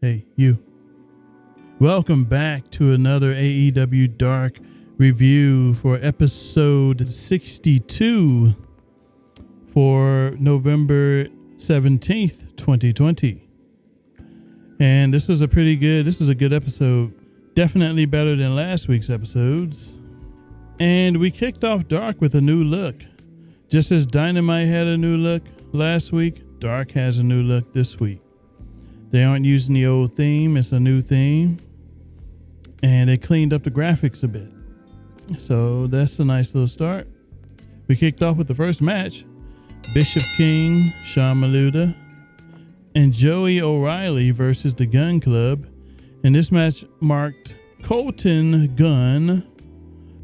Hey, you. Welcome back to another AEW Dark review for episode 62 for November 17th, 2020. And this was a good episode. Definitely better than last week's episodes. And we kicked off Dark with a new look. Just as Dynamite had a new look last week, Dark has a new look this week. They aren't using the old theme. It's a new theme. And they cleaned up the graphics a bit. So that's a nice little start. We kicked off with the first match. Bishop King, Sean Maluta, and Joey O'Reilly versus the Gun Club. And this match marked Colton Gunn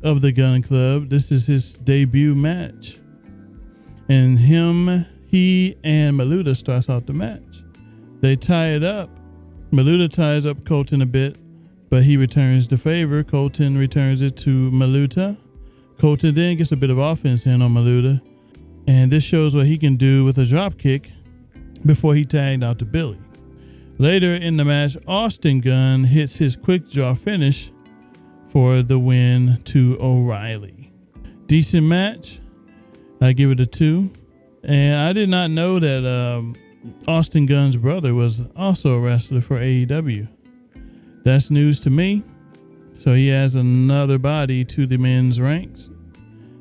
of the Gun Club. This is his debut match. And he and Maluta starts out the match. They tie it up. Maluta ties up Colton a bit, but he returns the favor. Colton returns it to Maluta. Colton then gets a bit of offense in on Maluta, and this shows what he can do with a drop kick before he tagged out to Billy. Later in the match, Austin Gunn hits his quick draw finish for the win to O'Reilly. Decent match. I give it a 2. And I did not know that Austin Gunn's brother was also a wrestler for AEW. That's news to me. So he has another body to the men's ranks.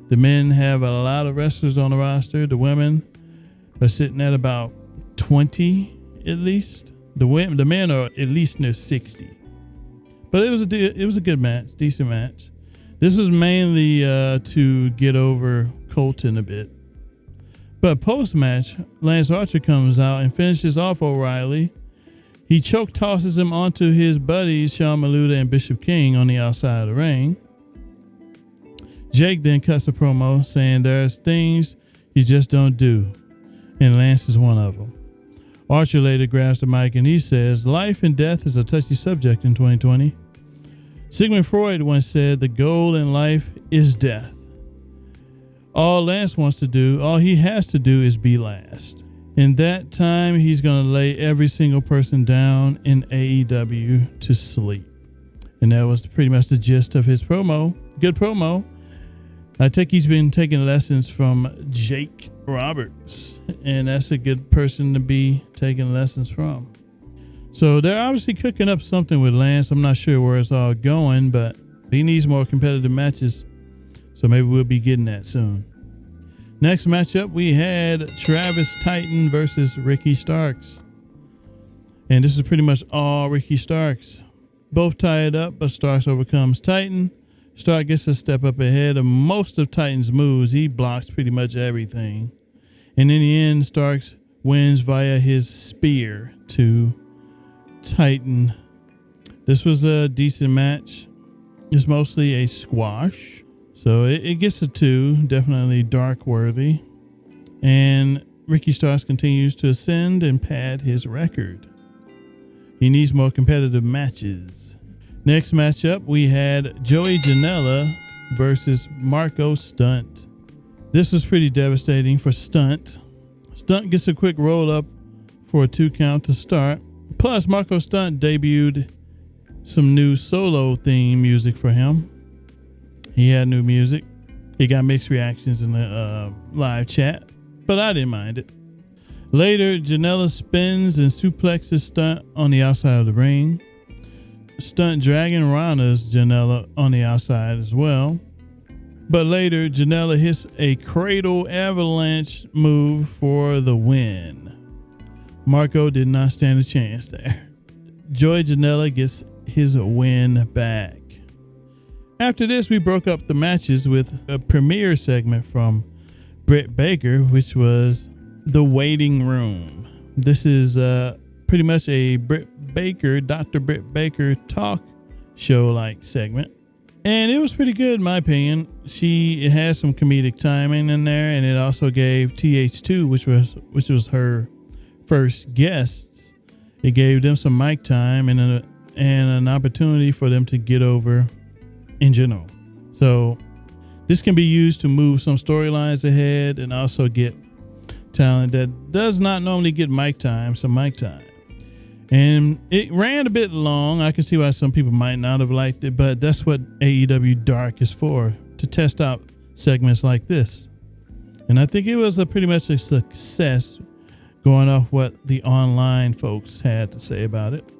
The men have a lot of wrestlers on the roster. The women are sitting at about 20 at least. The men are at least near 60. But it was a good match, decent match. This was mainly to get over Colton a bit. But post-match, Lance Archer comes out and finishes off O'Reilly. He choke tosses him onto his buddies, Sean Maluta and Bishop King, on the outside of the ring. Jake then cuts a promo saying there's things you just don't do, and Lance is one of them. Archer later grabs the mic and he says, life and death is a touchy subject in 2020. Sigmund Freud once said the goal in life is death. All Lance wants to do, all he has to do is be last. In that time, he's going to lay every single person down in AEW to sleep. And that was pretty much the gist of his promo. Good promo. I think he's been taking lessons from Jake Roberts. And that's a good person to be taking lessons from. So they're obviously cooking up something with Lance. I'm not sure where it's all going, but he needs more competitive matches. So maybe we'll be getting that soon. Next matchup, we had Travis Titan versus Ricky Starks. And this is pretty much all Ricky Starks. Both tie it up, but Starks overcomes Titan. Stark gets a step up ahead of most of Titan's moves. He blocks pretty much everything. And in the end, Starks wins via his spear to Titan. This was a decent match. It's mostly a squash. So it gets a 2, definitely dark worthy. And Ricky Starks continues to ascend and pad his record. He needs more competitive matches. Next matchup, we had Joey Janela versus Marco Stunt. This was pretty devastating for Stunt. Stunt gets a quick roll up for a 2 count to start. Plus, Marco Stunt debuted some new solo theme music for him. He had new music. He got mixed reactions in the live chat, but I didn't mind it. Later, Janela spins and suplexes Stunt on the outside of the ring. Stunt Dragon Rana's Janela on the outside as well. But later, Janela hits a cradle avalanche move for the win. Marco did not stand a chance there. Joey Janela gets his win back. After this, we broke up the matches with a premiere segment from Britt Baker, which was The Waiting Room. This is pretty much a Dr. Britt Baker talk show-like segment. And it was pretty good, in my opinion. It has some comedic timing in there, and it also gave TH2, which was her first guests, it gave them some mic time and an opportunity for them to get over in general. So this can be used to move some storylines ahead and also get talent that does not normally get mic time, some mic time. And it ran a bit long. I can see why some people might not have liked it, but that's what AEW Dark is for, to test out segments like this. And I think it was pretty much a success, going off what the online folks had to say about it.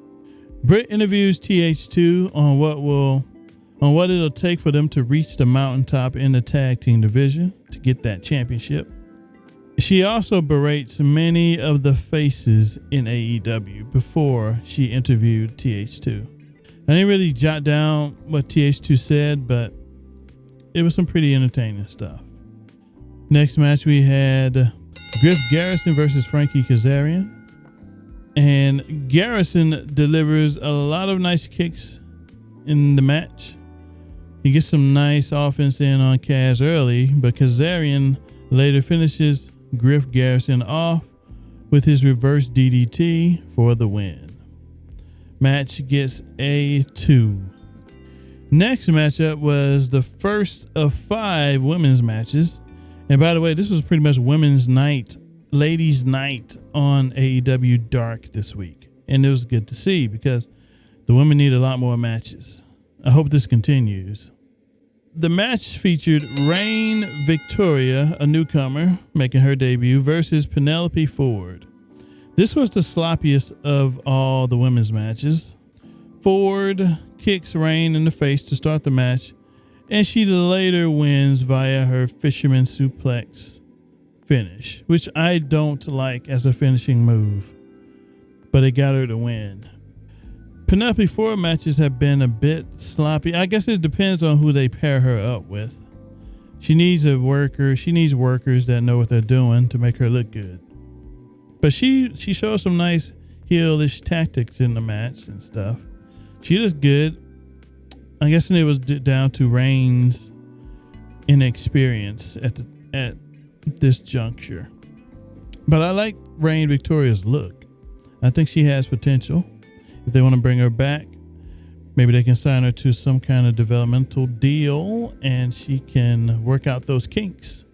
Britt interviews TH2 on what it'll take for them to reach the mountaintop in the tag team division to get that championship. She also berates many of the faces in AEW before she interviewed TH2. I didn't really jot down what TH2 said, but it was some pretty entertaining stuff. Next match, we had Griff Garrison versus Frankie Kazarian. And Garrison delivers a lot of nice kicks in the match. He gets some nice offense in on Kaz early, but Kazarian later finishes Griff Garrison off with his reverse DDT for the win. Match gets a 2. Next matchup was the first of 5 women's matches. And by the way, this was pretty much women's night, ladies' night on AEW Dark this week. And it was good to see because the women need a lot more matches. I hope this continues. The match featured Reign Victoria, a newcomer making her debut, versus Penelope Ford. This was the sloppiest of all the women's matches. Ford kicks Reign in the face to start the match, and she later wins via her fisherman suplex finish, which I don't like as a finishing move, but it got her to win. Penelope Ford matches have been a bit sloppy. I guess it depends on who they pair her up with. She needs a worker. She needs workers that know what they're doing to make her look good. But she shows some nice heelish tactics in the match and stuff. She looks good. I'm guessing it was down to Reign's inexperience at this juncture. But I like Reign Victoria's look. I think she has potential. If they want to bring her back, maybe they can sign her to some kind of developmental deal and she can work out those kinks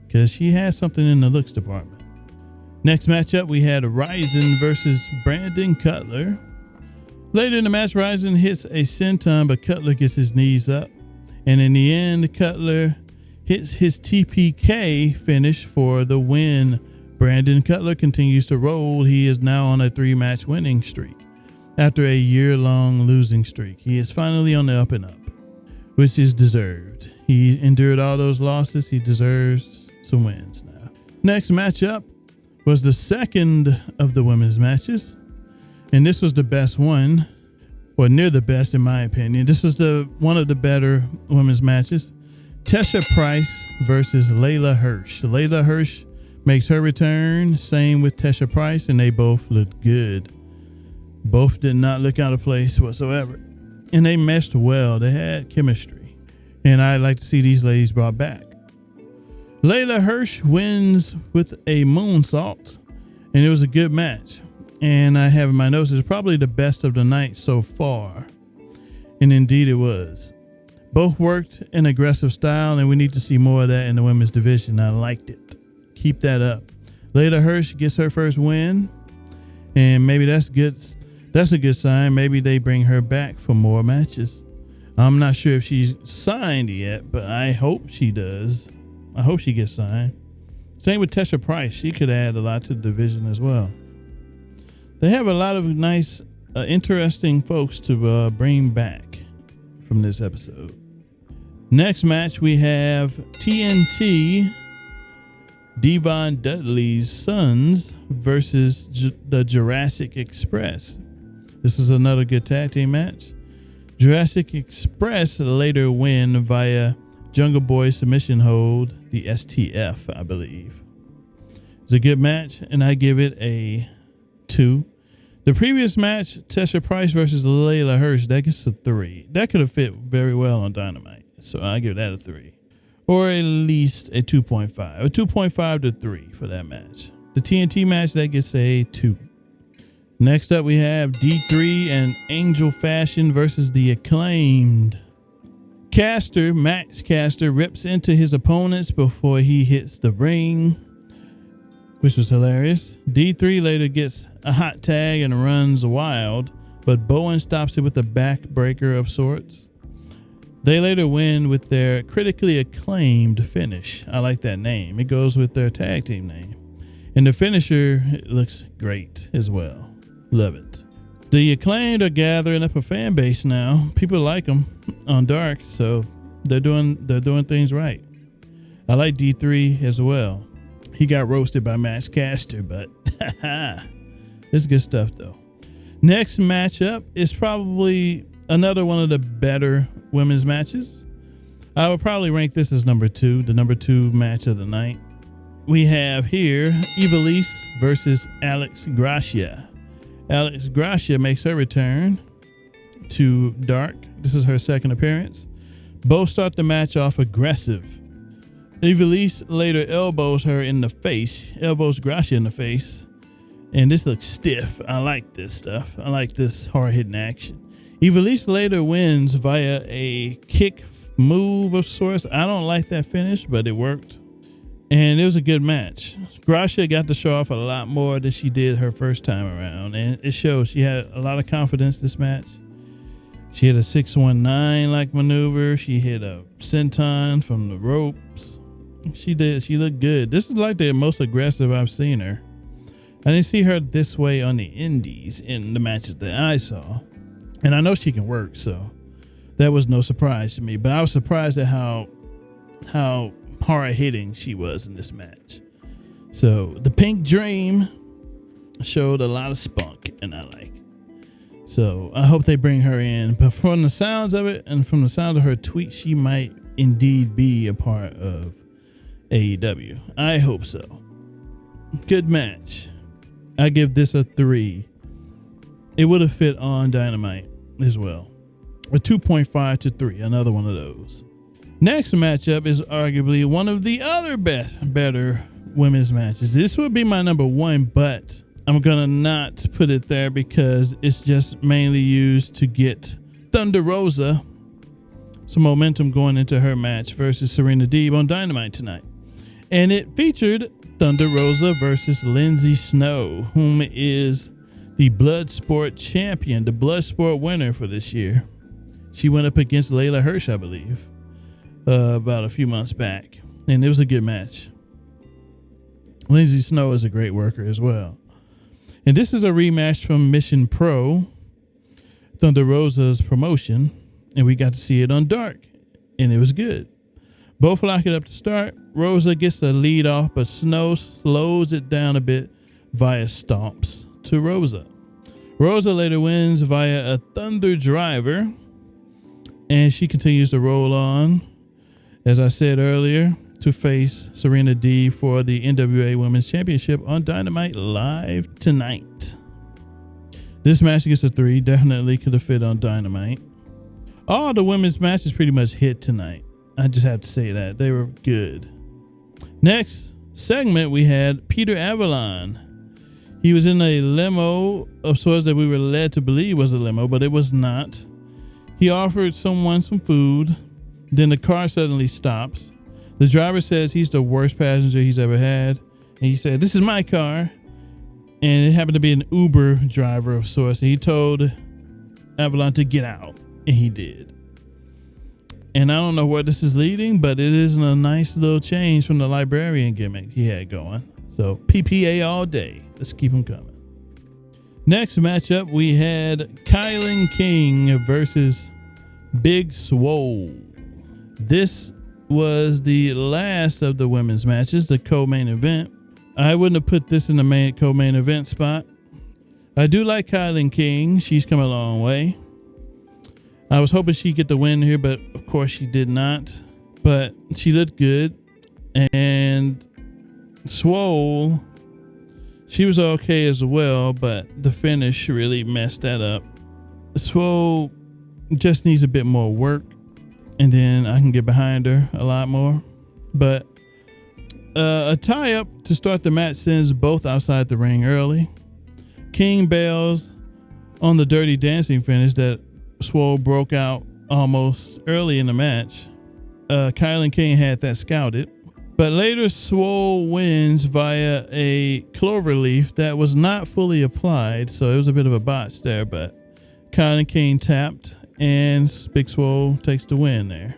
because she has something in the looks department. Next matchup, we had Ryzen versus Brandon Cutler. Later in the match, Ryzen hits a senton, but Cutler gets his knees up. And in the end, Cutler hits his TPK finish for the win. Brandon Cutler continues to roll. He is now on a 3-match winning streak. After a year-long losing streak, he is finally on the up and up, which is deserved. He endured all those losses. He deserves some wins now. Next matchup was the second of the women's matches, and this was the best one, or near the best in my opinion. This was one of the better women's matches. Tesha Price versus Layla Hirsch. Layla Hirsch makes her return. Same with Tesha Price, and they both looked good. Both did not look out of place whatsoever. And they meshed well. They had chemistry. And I'd like to see these ladies brought back. Layla Hirsch wins with a moonsault. And it was a good match. And I have in my notes, it's probably the best of the night so far. And indeed it was. Both worked in aggressive style, and we need to see more of that in the women's division. I liked it. Keep that up. Layla Hirsch gets her first win. And maybe that's good. That's a good sign. Maybe they bring her back for more matches. I'm not sure if she's signed yet, but I hope she does. I hope she gets signed. Same with Tesha Price. She could add a lot to the division as well. They have a lot of nice, interesting folks to bring back from this episode. Next match, we have TNT Devon Dudley's Sons versus the Jurassic Express. This is another good tag team match. Jurassic Express later win via Jungle Boy submission hold, the STF, I believe. It's a good match, and I give it a 2. The previous match, Tesha Price versus Layla Hirsch, that gets a 3. That could have fit very well on Dynamite, so I give that a 3. Or at least a 2.5. A 2.5 to 3 for that match. The TNT match, that gets a 2. Next up, we have D3 and Angel Fashion versus the Acclaimed. Max Caster rips into his opponents before he hits the ring, which was hilarious. D3 later gets a hot tag and runs wild, but Bowen stops it with a backbreaker of sorts. They later win with their critically acclaimed finish. I like that name. It goes with their tag team name. And the finisher looks great as well. Love it. The Acclaimed are gathering up a fan base now. People like them on Dark, so they're doing things right. I like D3 as well. He got roasted by Max Caster, but it's good stuff though. Next matchup is probably another one of the better women's matches. I would probably rank this as number 2, the number 2 match of the night. We have here Ivelisse versus Alex Gracia. Alex Gracia makes her return to Dark. This is her second appearance. Both start the match off aggressive. Ivelisse later elbows her in the face, elbows Gracia in the face, and this looks stiff. I like this stuff. I like this hard-hitting action. Ivelisse later wins via a kick move of sorts. I don't like that finish, but it worked. And it was a good match. Gracia got to show off a lot more than she did her first time around. And it shows she had a lot of confidence this match. She hit a 619-like maneuver. She hit a senton from the ropes. She looked good. This is like the most aggressive I've seen her. I didn't see her this way on the indies in the matches that I saw. And I know she can work, so that was no surprise to me. But I was surprised at how hard hitting she was in this match. So the Pink Dream showed a lot of spunk, and I like it. So I hope they bring her in. But from the sounds of it and from the sound of her tweet, she might indeed be a part of AEW. I hope so. Good match. I give this a 3. It would have fit on Dynamite as well. A 2.5 to 3, another one of those. Next matchup is arguably one of the other better women's matches. This would be my number 1, but I'm gonna not put it there because it's just mainly used to get Thunder Rosa some momentum going into her match versus Serena Deeb on Dynamite tonight. And it featured Thunder Rosa versus Lindsay Snow, whom is the Bloodsport champion, the Bloodsport winner for this year. She went up against Layla Hirsch, I believe, about a few months back. And it was a good match. Lindsay Snow is a great worker as well. And this is a rematch from Mission Pro, Thunder Rosa's promotion. And we got to see it on Dark. And it was good. Both lock it up to start. Rosa gets the lead off, but Snow slows it down a bit via stomps to Rosa. Rosa later wins via a Thunder Driver, and she continues to roll on, as I said earlier, to face Serena Deeb for the NWA Women's Championship on Dynamite live tonight. This match gets a 3, definitely could have fit on Dynamite. All the women's matches pretty much hit tonight. I just have to say that. They were good. Next segment, we had Peter Avalon. He was in a limo of sorts that we were led to believe was a limo, but it was not. He offered someone some food. Then the car suddenly stops. The driver says he's the worst passenger he's ever had. And he said, "This is my car." And it happened to be an Uber driver of sorts. And he told Avalon to get out. And he did. And I don't know where this is leading, but it is a nice little change from the librarian gimmick he had going. So PPA all day. Let's keep them coming. Next matchup, we had Kylan King versus Big Swole. This was the last of the women's matches, the co-main event. I wouldn't have put this in the co-main event spot. I do like Kylan King. She's come a long way. I was hoping she'd get the win here, but of course she did not. But she looked good. And Swole, she was okay as well, but the finish really messed that up. Swole just needs a bit more work, and then I can get behind her a lot more. But a tie-up to start the match sends both outside the ring early. King bails on the Dirty Dancing finish that Swole broke out almost early in the match. Kylan King had that scouted. But later, Swole wins via a clover leaf that was not fully applied, so it was a bit of a botch there. But Kylan King tapped, and Big Swole takes the win there.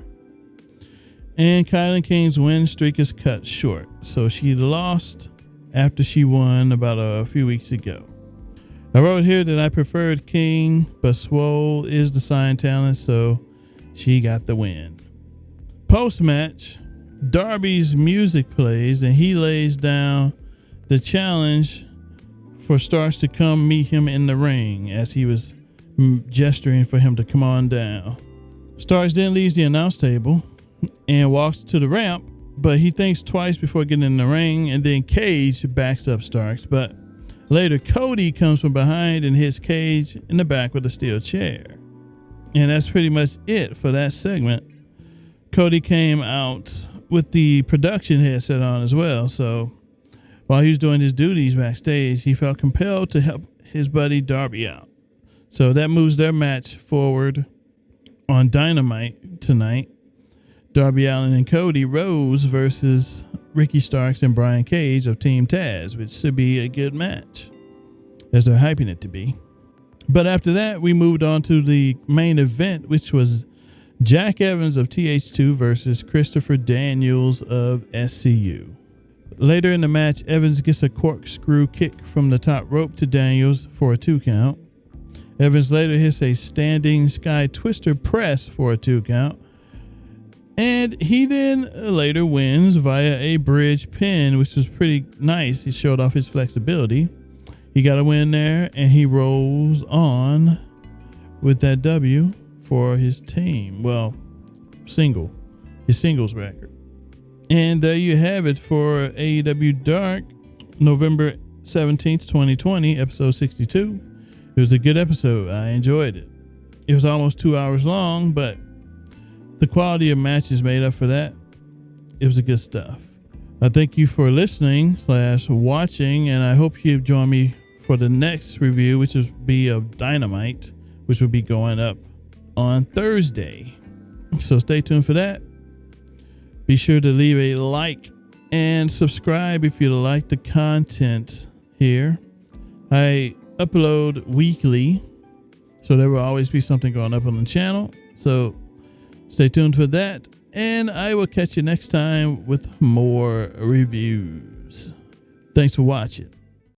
And Kylan King's win streak is cut short, so she lost after she won about a few weeks ago. I wrote here that I preferred King, but Swole is the signed talent, so she got the win. Post-match, Darby's music plays, and he lays down the challenge for Starks to come meet him in the ring as he was gesturing for him to come on down. Starks then leaves the announce table and walks to the ramp, but he thinks twice before getting in the ring, and then Cage backs up Starks. But later, Cody comes from behind and hits Cage in the back with a steel chair. And that's pretty much it for that segment. Cody came out with the production headset on as well, so while he was doing his duties backstage, he felt compelled to help his buddy Darby out. So that moves their match forward on Dynamite tonight. Darby Allin and Cody Rhodes versus Ricky Starks and Brian Cage of Team Taz, which should be a good match, as they're hyping it to be. But after that, we moved on to the main event, which was Jack Evans of TH2 versus Christopher Daniels of SCU. Later in the match, Evans gets a corkscrew kick from the top rope to Daniels for a 2 count. Evans later hits a standing sky twister press for a 2 count. And he then later wins via a bridge pin, which was pretty nice. He showed off his flexibility. He got a win there, and he rolls on with that W for his team. Well, his singles record. And there you have it for AEW Dark, November 17th, 2020, episode 62. It was a good episode. I enjoyed it. It was almost 2 hours long, but the quality of matches made up for that. It was a good stuff. I thank you for listening / watching, and I hope you join me for the next review, which will be of Dynamite, which will be going up on Thursday. So stay tuned for that. Be sure to leave a like and subscribe if you like the content here. I upload weekly, so there will always be something going up on the channel. So stay tuned for that, and I will catch you next time with more reviews. Thanks for watching.